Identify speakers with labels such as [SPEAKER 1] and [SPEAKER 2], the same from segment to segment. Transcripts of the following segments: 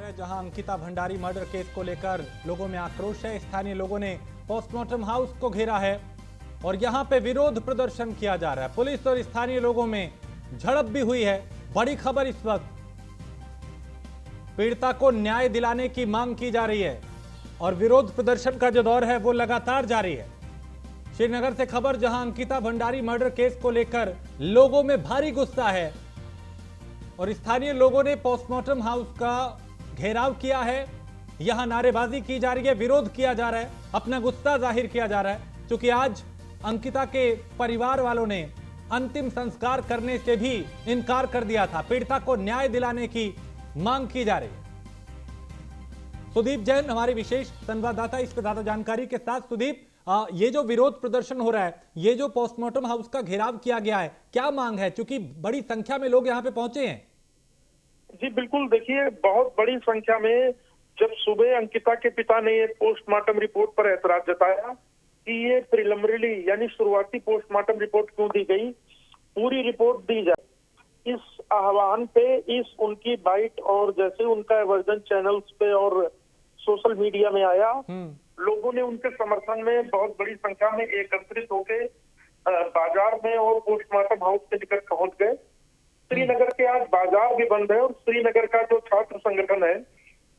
[SPEAKER 1] है जहां Ankita Bhandari murder case को लेकर लोगों में आक्रोश है। स्थानीय लोगों ने पोस्टमार्टम हाउस को घेरा है और यहां पे विरोध प्रदर्शन किया जा रहा है। पुलिस और स्थानीय लोगों में झड़प भी हुई है। बड़ी खबर इस वक्त, पीड़िता को न्याय दिलाने की मांग की जा रही है और विरोध प्रदर्शन का जो दौर है वो लगातार जारी है। श्रीनगर से खबर, जहां अंकिता भंडारी मर्डर केस को लेकर लोगों में भारी गुस्सा है और स्थानीय लोगों ने पोस्टमार्टम हाउस का घेराव किया है। यहां नारेबाजी की जा रही है, विरोध किया जा रहा है, अपना गुस्सा जाहिर किया जा रहा है, क्योंकि आज अंकिता के परिवार वालों ने अंतिम संस्कार करने से भी इनकार कर दिया था। पीड़िता को न्याय दिलाने की मांग की जा रही है। सुदीप जैन हमारे विशेष संवाददाता, इस पर ज्यादा जानकारी के साथ। सुदीप, ये जो विरोध प्रदर्शन हो रहा है, ये जो पोस्टमार्टम हाउस का घेराव किया गया है, क्या मांग है? क्योंकि बड़ी संख्या में लोग यहाँ पे पहुंचे हैं।
[SPEAKER 2] जी बिल्कुल, देखिए बहुत बड़ी संख्या में जब सुबह अंकिता के पिता ने ये पोस्टमार्टम रिपोर्ट पर ऐतराज जताया कि ये प्रिलिमिनरी यानी शुरुआती पोस्टमार्टम रिपोर्ट क्यों दी गई, पूरी रिपोर्ट दी जाए, इस आह्वान पे इस उनकी बाइट और जैसे उनका वर्जन चैनल्स पे और सोशल मीडिया में आया, लोगों ने उनके समर्थन में बहुत बड़ी संख्या में एकत्रित होकर बाजार में और पोस्टमार्टम हाउस के निकट पहुंच गए। श्रीनगर के आज बाजार भी बंद है और श्रीनगर का जो छात्र संगठन है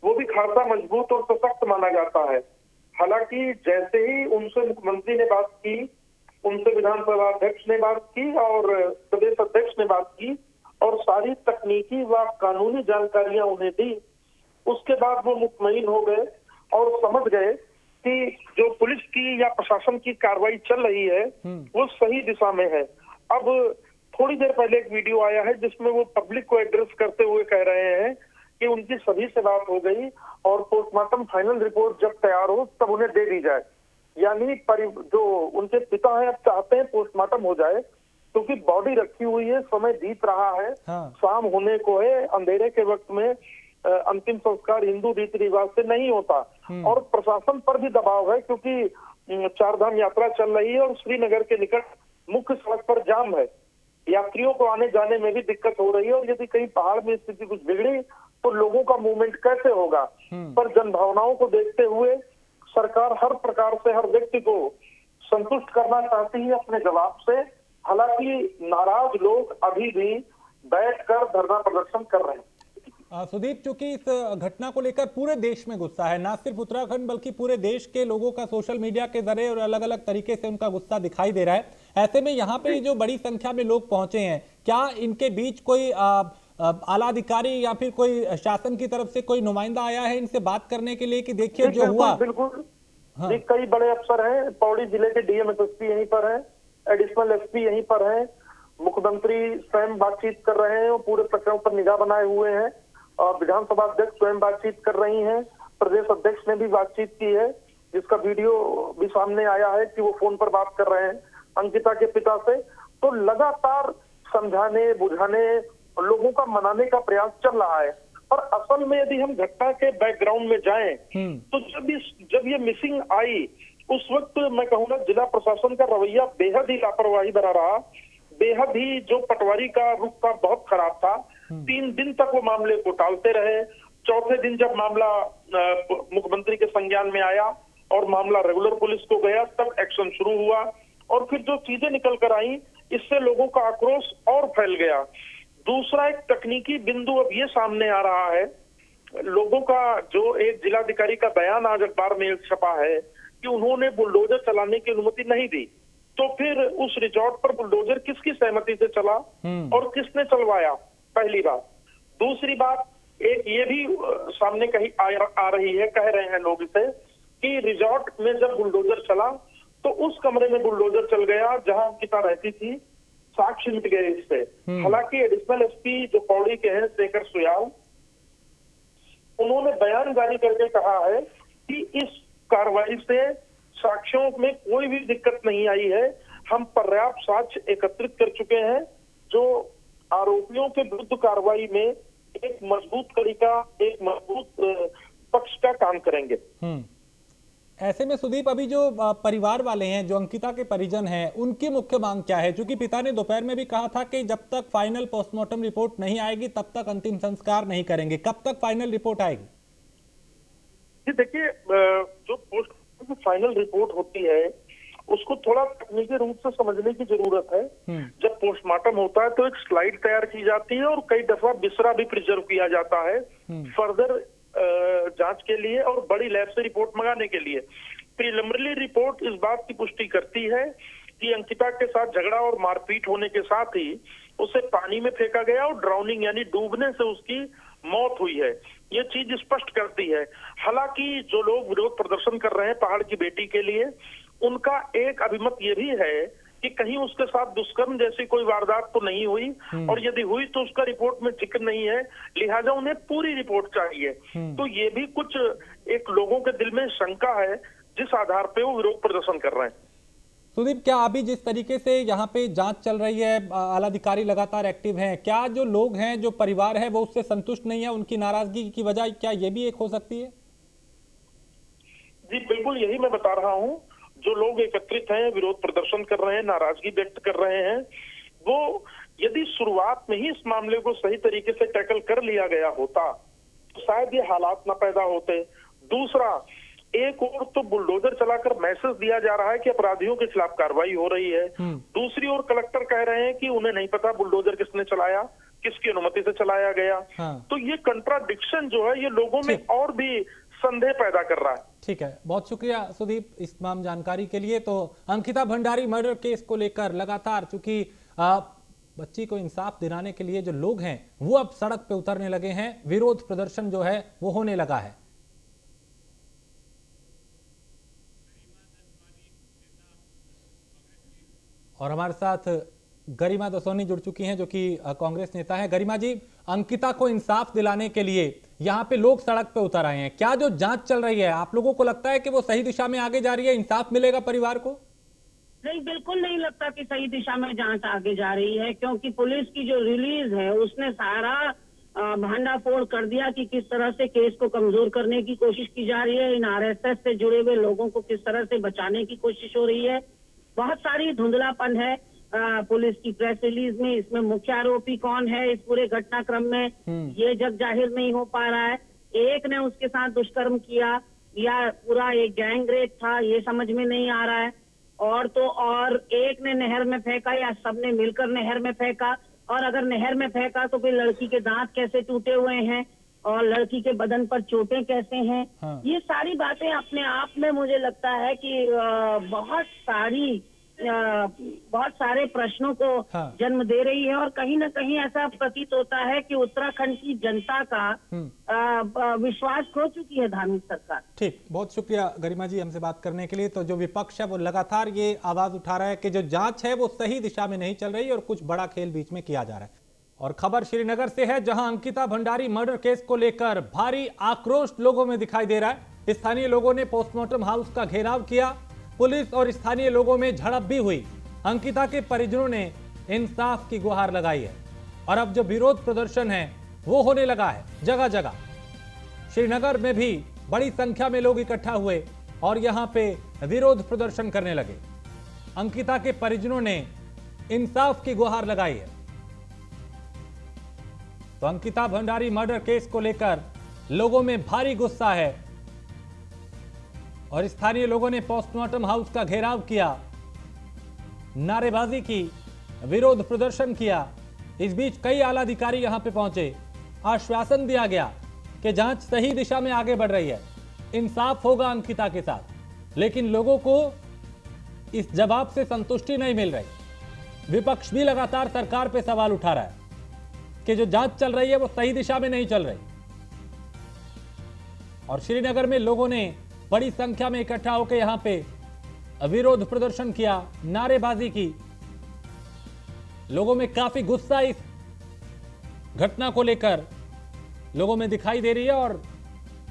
[SPEAKER 2] वो भी खासा मजबूत और सशक्त माना जाता है। हालांकि जैसे ही उनसे मुख्यमंत्री ने बात की, उनसे विधानसभा अध्यक्ष ने बात की और प्रदेश अध्यक्ष ने बात की और सारी तकनीकी व कानूनी जानकारियां उन्हें दी, उसके बाद वो मुतमईन हो गए और समझ गए कि जो पुलिस की या प्रशासन की कार्रवाई चल रही है वो सही दिशा में है। अब थोड़ी देर पहले एक वीडियो आया है जिसमें वो पब्लिक को एड्रेस करते हुए कह रहे हैं कि उनकी सभी से बात हो गई और पोस्टमार्टम फाइनल रिपोर्ट जब तैयार हो तब उन्हें दे दी जाए। यानी जो उनके पिता हैं अब चाहते हैं पोस्टमार्टम हो जाए, क्योंकि बॉडी रखी हुई है, समय बीत रहा है, शाम होने को है, अंधेरे के वक्त में अंतिम संस्कार हिंदू रीति रिवाज से नहीं होता और प्रशासन पर भी दबाव है क्योंकि चारधाम यात्रा चल रही है और श्रीनगर के निकट मुख्य सड़क पर जाम है, यात्रियों को आने जाने में भी दिक्कत हो रही है और यदि कहीं पहाड़ में स्थिति कुछ बिगड़ी तो लोगों का मूवमेंट कैसे होगा। पर जनभावनाओं को देखते हुए सरकार हर प्रकार से हर व्यक्ति को संतुष्ट करना चाहती है अपने जवाब से। हालांकि नाराज लोग अभी भी बैठकर धरना प्रदर्शन कर रहे हैं।
[SPEAKER 1] सुदीप, चूंकि इस घटना को लेकर पूरे देश में गुस्सा है, ना सिर्फ उत्तराखंड बल्कि पूरे देश के लोगों का सोशल मीडिया के जरिए और अलग अलग तरीके से उनका गुस्सा दिखाई दे रहा है। ऐसे में यहाँ पे जो बड़ी संख्या में लोग पहुंचे हैं, क्या इनके बीच कोई आला अधिकारी या फिर कोई शासन की तरफ से कोई नुमाइंदा आया है इनसे बात करने के लिए कि देखिए जो हुआ?
[SPEAKER 2] बिल्कुल, कई बड़े अफसर हैं, पौड़ी जिले के डीएम एसएसपी यहीं पर है, एडिशनल एसपी यहीं पर है, मुख्यमंत्री स्वयं बातचीत कर रहे हैं और पूरे प्रकरण पर निगाह बनाए हुए हैं और विधानसभा अध्यक्ष स्वयं बातचीत कर रही हैं, प्रदेश अध्यक्ष ने भी बातचीत की है जिसका वीडियो भी सामने आया है कि वो फोन पर बात कर रहे हैं अंकिता के पिता से। तो लगातार समझाने बुझाने लोगों का मनाने का प्रयास चल रहा है। और असल में यदि हम घटना के बैकग्राउंड में जाएं तो जब ये मिसिंग आई उस वक्त मैं कहूँगा जिला प्रशासन का रवैया बेहद ही लापरवाही भरा रहा, बेहद ही जो पटवारी का रुख था बहुत खराब था। 3 दिन तक वो मामले को टालते रहे। चौथे दिन जब मामला मुख्यमंत्री के संज्ञान में आया और मामला रेगुलर पुलिस को गया तब एक्शन शुरू हुआ और फिर जो चीजें निकल कर आई इससे लोगों का आक्रोश और फैल गया। दूसरा एक तकनीकी बिंदु अब ये सामने आ रहा है, लोगों का जो एक जिलाधिकारी का बयान आज अखबार में छपा है कि उन्होंने बुलडोजर चलाने की अनुमति नहीं दी, तो फिर उस रिजॉर्ट पर बुलडोजर किसकी सहमति से चला और किसने चलवाया, पहली बात। दूसरी बात एक ये भी सामने कहीं आ रही है, कह रहे हैं लोग इसे कि रिजॉर्ट में जब बुलडोजर चला तो उस कमरे में बुलडोजर चल गया जहां अंकिता रहती थी, साक्ष्य मिट गए इससे। हालांकि एडिशनल एसपी जो पौड़ी के हैं शेखर सुयाल, उन्होंने बयान जारी करके कहा है कि इस कार्रवाई से साक्ष्यों में कोई भी दिक्कत नहीं आई है, हम पर्याप्त साक्ष्य एकत्रित कर चुके हैं जो आरोपियों के विरुद्ध कार्रवाई में एक मजबूत कड़ी का, एक मजबूत पक्ष का काम करेंगे।
[SPEAKER 1] ऐसे में सुदीप, अभी जो परिवार वाले हैं, जो अंकिता के परिजन हैं, उनकी मुख्य मांग क्या है? क्योंकि पिता ने दोपहर में भी कहा था कि जब तक फाइनल पोस्टमार्टम रिपोर्ट नहीं आएगी तब तक अंतिम संस्कार नहीं करेंगे। कब तक फाइनल रिपोर्ट आएगी?
[SPEAKER 2] जी देखिए, जो पोस्ट की फाइनल रिपोर्ट होती है उसको थोड़ा तकनीकी रूप से समझने की जरूरत है। जब पोस्टमार्टम होता है तो एक स्लाइड तैयार की जाती है और कई दफा बिसरा भी प्रिजर्व किया जाता है फर्दर जांच के लिए और बड़ी लैब से रिपोर्ट मंगाने के लिए। प्रिलिमिनरी रिपोर्ट इस बात की पुष्टि करती है कि अंकिता के साथ झगड़ा और मारपीट होने के साथ ही उसे पानी में फेंका गया और ड्राउनिंग यानी डूबने से उसकी मौत हुई है, ये चीज स्पष्ट करती है। हालांकि जो लोग विरोध प्रदर्शन कर रहे हैं पहाड़ की बेटी के लिए, उनका एक अभिमत ये भी है कि कहीं उसके साथ दुष्कर्म जैसी कोई वारदात तो नहीं हुई, और यदि हुई तो उसका रिपोर्ट में जिक्र नहीं है, लिहाजा उन्हें पूरी रिपोर्ट चाहिए। तो ये भी कुछ एक लोगों के दिल में शंका है जिस आधार पे वो विरोध प्रदर्शन कर रहे हैं।
[SPEAKER 1] सुदीप, क्या अभी जिस तरीके से यहाँ पे जांच चल रही है, आला अधिकारी लगातार एक्टिव हैं, क्या जो लोग हैं, जो परिवार है, वो उससे संतुष्ट नहीं है? उनकी नाराजगी की वजह क्या ये भी एक हो सकती है?
[SPEAKER 2] जी बिल्कुल, यही मैं बता रहा हूँ। जो लोग एकत्रित हैं, विरोध प्रदर्शन कर रहे हैं, नाराजगी व्यक्त कर रहे हैं, वो यदि शुरुआत में ही इस मामले को सही तरीके से टैकल कर लिया गया होता तो शायद ये हालात न पैदा होते। दूसरा, एक और तो बुलडोजर चलाकर मैसेज दिया जा रहा है कि अपराधियों के खिलाफ कार्रवाई हो रही है, दूसरी ओर कलेक्टर कह रहे हैं कि उन्हें नहीं पता बुलडोजर किसने चलाया, किसकी अनुमति से चलाया गया। तो ये कंट्राडिक्शन जो है ये लोगों में और भी संदेह पैदा कर रहा है।
[SPEAKER 1] ठीक है, बहुत शुक्रिया सुदीप इस तमाम जानकारी के लिए। तो अंकिता भंडारी मर्डर केस को लेकर लगातार, चूंकि बच्ची को इंसाफ दिलाने के लिए जो लोग हैं वो अब सड़क पे उतरने लगे हैं, विरोध प्रदर्शन जो है वो होने लगा है। और हमारे साथ गरिमा दसोनी जुड़ चुकी हैं, जो कि कांग्रेस नेता हैं। गरिमा जी, अंकिता को इंसाफ दिलाने के लिए यहाँ पे लोग सड़क पे उतर आए हैं, क्या जो जांच चल रही है आप लोगों को लगता है कि वो सही दिशा में आगे जा रही है, इंसाफ मिलेगा परिवार को?
[SPEAKER 3] नहीं, बिल्कुल नहीं लगता कि सही दिशा में जांच आगे जा रही है, क्योंकि पुलिस की जो रिलीज है उसने सारा भांडाफोड़ कर दिया कि किस तरह से केस को कमजोर करने की कोशिश की जा रही है, इन आरएसएस से जुड़े हुए लोगों को किस तरह से बचाने की कोशिश हो रही है। बहुत सारी धुंधलापन है पुलिस की प्रेस रिलीज में। इसमें मुख्य आरोपी कौन है इस पूरे घटनाक्रम में, ये जग जाहिर नहीं हो पा रहा है। एक ने उसके साथ दुष्कर्म किया या पूरा एक गैंग रेप था, ये समझ में नहीं आ रहा है। और तो और एक ने नहर में फेंका या सबने मिलकर नहर में फेंका, और अगर नहर में फेंका तो फिर लड़की के दांत कैसे टूटे हुए हैं और लड़की के बदन पर चोटें कैसे हैं। ये सारी बातें अपने आप में मुझे लगता है कि बहुत सारे प्रश्नों को जन्म दे रही है, और कहीं ना कहीं ऐसा प्रतीत होता है कि उत्तराखंड की जनता का विश्वास खो चुकी है धार्मिक सरकार। ठीक,
[SPEAKER 1] बहुत शुक्रिया गरिमा जी हमसे बात करने के लिए। तो जो विपक्ष है वो लगातार ये आवाज उठा रहा है कि जो जांच है वो सही दिशा में नहीं चल रही और कुछ बड़ा खेल बीच में किया जा रहा है। और खबर श्रीनगर से है, जहां अंकिता भंडारी मर्डर केस को लेकर भारी आक्रोश लोगों में दिखाई दे रहा है। स्थानीय लोगों ने पोस्टमार्टम हाउस का घेराव किया, पुलिस और स्थानीय लोगों में झड़प भी हुई। अंकिता के परिजनों ने इंसाफ की गुहार लगाई है और अब जो विरोध प्रदर्शन है वो होने लगा है जगह जगह। श्रीनगर में भी बड़ी संख्या में लोग इकट्ठा हुए और यहां पे विरोध प्रदर्शन करने लगे। अंकिता के परिजनों ने इंसाफ की गुहार लगाई है। तो अंकिता भंडारी मर्डर केस को लेकर लोगों में भारी गुस्सा है और स्थानीय लोगों ने पोस्टमार्टम हाउस का घेराव किया, नारेबाजी की, विरोध प्रदर्शन किया। इस बीच कई आला अधिकारी यहां पे पहुंचे, आश्वासन दिया गया कि जांच सही दिशा में आगे बढ़ रही है, इंसाफ होगा अंकिता के साथ। लेकिन लोगों को इस जवाब से संतुष्टि नहीं मिल रही। विपक्ष भी लगातार सरकार पे सवाल उठा रहा है कि जो जांच चल रही है वो सही दिशा में नहीं चल रही। और श्रीनगर में लोगों ने बड़ी संख्या में इकट्ठा होकर यहां पे विरोध प्रदर्शन किया, नारेबाजी की। लोगों में काफी गुस्सा इस घटना को लेकर लोगों में दिखाई दे रही है और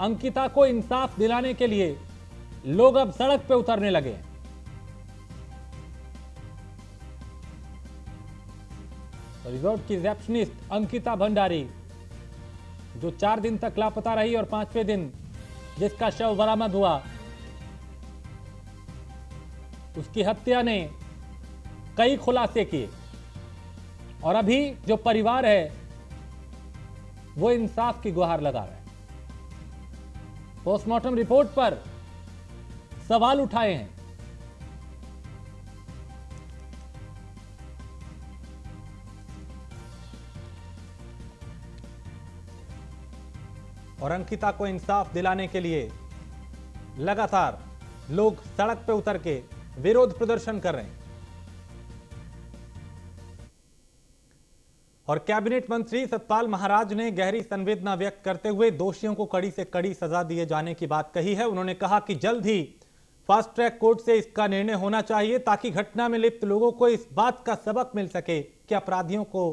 [SPEAKER 1] अंकिता को इंसाफ दिलाने के लिए लोग अब सड़क पे उतरने लगे हैं। रिजॉर्ट की रिसेप्शनिस्ट अंकिता भंडारी, जो 4 दिन तक लापता रही और 5वें दिन जिसका शव बरामद हुआ, उसकी हत्या ने कई खुलासे किए और अभी जो परिवार है वो इंसाफ की गुहार लगा रहा है। पोस्टमार्टम रिपोर्ट पर सवाल उठाए हैं। और अंकिता को इंसाफ दिलाने के लिए लगातार लोग सड़क पे उतर के विरोध प्रदर्शन कर रहे हैं। और कैबिनेट मंत्री सतपाल महाराज ने गहरी संवेदना व्यक्त करते हुए दोषियों को कड़ी से कड़ी सजा दिए जाने की बात कही है। उन्होंने कहा कि जल्द ही फास्ट ट्रैक कोर्ट से इसका निर्णय होना चाहिए ताकि घटना में लिप्त लोगों को इस बात का सबक मिल सके कि अपराधियों को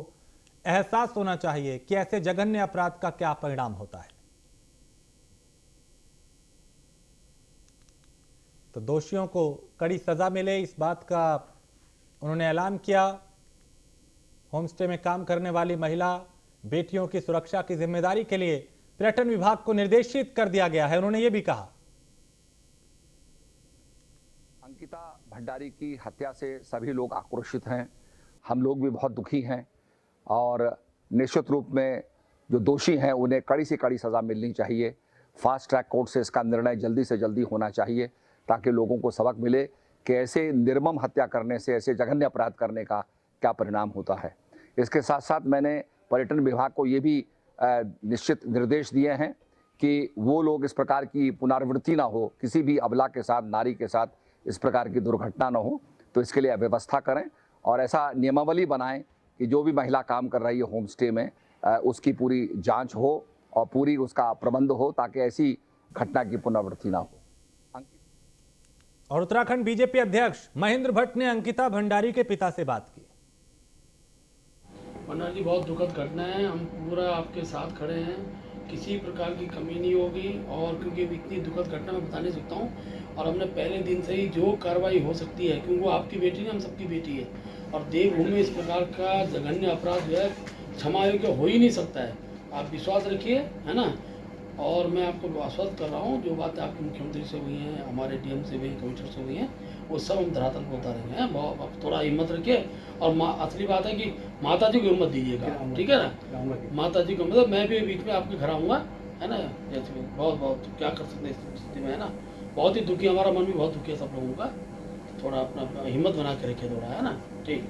[SPEAKER 1] एहसास होना चाहिए कि ऐसे जघन्य अपराध का क्या परिणाम होता है। तो दोषियों को कड़ी सजा मिले, इस बात का उन्होंने ऐलान किया। होमस्टे में काम करने वाली महिला बेटियों की सुरक्षा की जिम्मेदारी के लिए पर्यटन विभाग को निर्देशित कर दिया गया है। उन्होंने ये भी कहा,
[SPEAKER 4] अंकिता भंडारी की हत्या से सभी लोग आक्रोशित हैं, हम लोग भी बहुत दुखी हैं और निश्चित रूप में जो दोषी हैं उन्हें कड़ी से कड़ी सजा मिलनी चाहिए। फास्ट ट्रैक कोर्ट से इसका निर्णय जल्दी से जल्दी होना चाहिए ताकि लोगों को सबक मिले कि ऐसे निर्मम हत्या करने से, ऐसे जघन्य अपराध करने का क्या परिणाम होता है। इसके साथ साथ मैंने पर्यटन विभाग को ये भी निश्चित निर्देश दिए हैं कि वो लोग इस प्रकार की पुनरावृत्ति ना हो, किसी भी अबला के साथ, नारी के साथ इस प्रकार की दुर्घटना ना हो, तो इसके लिए व्यवस्था करें और ऐसा नियमावली बनाएं कि जो भी महिला काम कर रही है होम स्टे में उसकी पूरी जांच हो और पूरी उसका प्रबंध हो ताकि ऐसी घटना की पुनरावृत्ति ना हो।
[SPEAKER 1] और उत्तराखंड बीजेपी अध्यक्ष महेंद्र भट्ट ने अंकिता भंडारी के पिता से बात की।
[SPEAKER 5] भंडारी जी, बहुत दुखद घटना है, हम पूरा आपके साथ खड़े हैं, किसी प्रकार की कमी नहीं होगी। और क्योंकि इतनी दुखद घटना मैं बता नहीं सकता हूँ और हमने पहले दिन से ही जो कार्रवाई हो सकती है, क्योंकि वो आपकी बेटी नहीं, हम सबकी बेटी है और देवभूमि में इस प्रकार का जघन्य अपराध जो है क्षमा योग्य हो ही नहीं सकता है। आप विश्वास रखिए, है ना। और मैं आपको आश्वस्त कर रहा हूँ, जो बातें आपके मुख्यमंत्री से हुई हैं, हमारे डीएम से हुई हैं, कमिश्नर से हुई हैं, वो सब हम धरातल पर उतारेंगे। हैं बहुत, थोड़ा हिम्मत रखिए। और असली बात है कि माता जी को हिम्मत दीजिएगा, ठीक है ना। माता जी को, मतलब मैं भी बीच में आपके घर आऊँगा, है ना। जैसे बहुत बहुत क्या कर सकते हैं इस स्थिति में, है ना। बहुत ही दुखी, हमारा मन भी बहुत दुखी है सब लोगों का। थोड़ा अपना हिम्मत बना के रखिए थोड़ा, है ना। ठीक।